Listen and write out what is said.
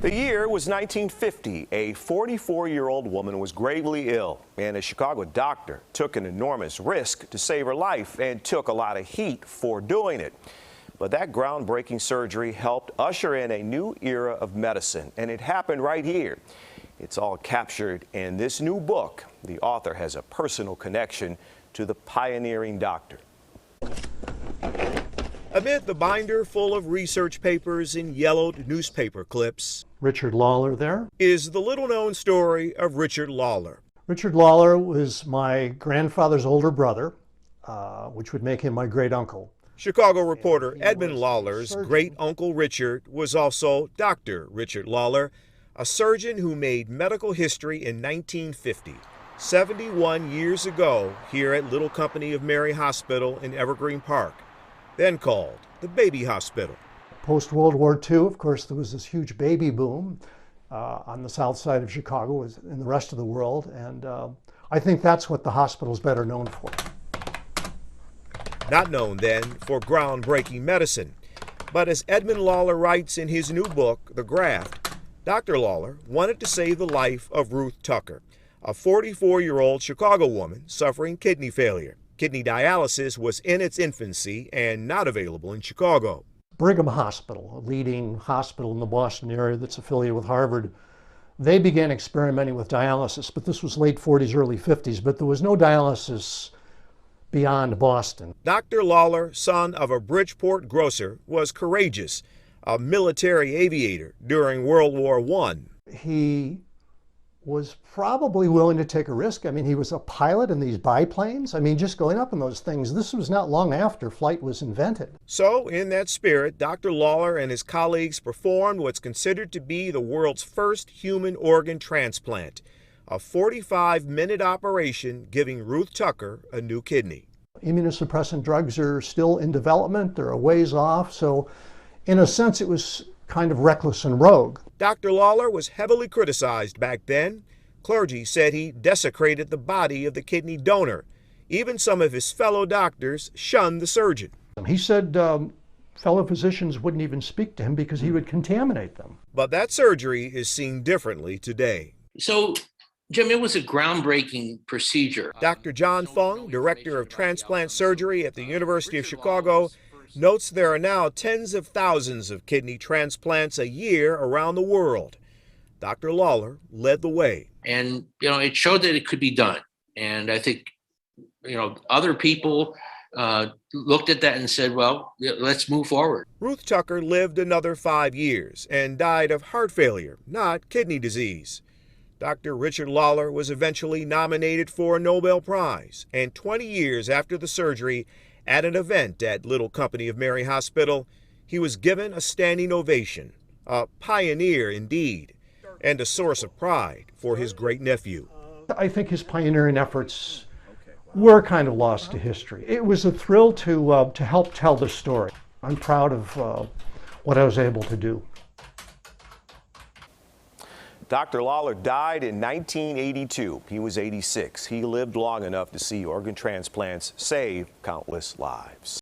The year was 1950. A 44-year-old woman was gravely ill, and a Chicago doctor took an enormous risk to save her life and took a lot of heat for doing it. But that groundbreaking surgery helped usher in a new era of medicine, and it happened right here. It's all captured in this new book. The author has a personal connection to the pioneering doctor. Amid the binder full of research papers and yellowed newspaper clips, Richard Lawler there, is the little-known story of Richard Lawler. Richard Lawler was my grandfather's older brother, which would make him my great-uncle. Chicago reporter Edmund Lawler's great-uncle Richard was also Dr. Richard Lawler, a surgeon who made medical history in 1950, 71 years ago, here at Little Company of Mary Hospital in Evergreen Park, then called the Baby Hospital. Post-World War II, of course, there was this huge baby boom on the south side of Chicago and the rest of the world, and I think that's what the hospital's better known for. Not known then for groundbreaking medicine, but as Edmund Lawler writes in his new book, The Graft, Dr. Lawler wanted to save the life of Ruth Tucker, a 44-year-old Chicago woman suffering kidney failure. Kidney dialysis was in its infancy and not available in Chicago. Brigham Hospital, a leading hospital in the Boston area that's affiliated with Harvard, they began experimenting with dialysis, but this was late 40s, early 50s, but there was no dialysis beyond Boston. Dr. Lawler, son of a Bridgeport grocer, was courageous, a military aviator during World War I. He was probably willing to take a risk. I mean, he was a pilot in these biplanes. I mean, just going up in those things. This was not long after flight was invented. So, in that spirit, Dr. Lawler and his colleagues performed what's considered to be the world's first human organ transplant, a 45-minute operation giving Ruth Tucker a new kidney. Immunosuppressant drugs are still in development. They're a ways off. So, in a sense, it was kind of reckless and rogue. Dr. Lawler was heavily criticized back then. Clergy said he desecrated the body of the kidney donor. Even some of his fellow doctors shunned the surgeon. He said fellow physicians wouldn't even speak to him because he would contaminate them. But that surgery is seen differently today. So, Jim, it was a groundbreaking procedure. Dr. John Fung, director of transplant surgery at the University of Chicago, notes there are now tens of thousands of kidney transplants a year around the world. Dr. Lawler led the way. And, it showed that it could be done. And I think, other people looked at that and said, well, let's move forward. Ruth Tucker lived another 5 years and died of heart failure, not kidney disease. Dr. Richard Lawler was eventually nominated for a Nobel Prize, and 20 years after the surgery, at an event at Little Company of Mary Hospital, he was given a standing ovation, a pioneer indeed, and a source of pride for his great-nephew. I think his pioneering efforts were kind of lost to history. It was a thrill to help tell the story. I'm proud of what I was able to do. Dr. Lawler died in 1982. He was 86. He lived long enough to see organ transplants save countless lives.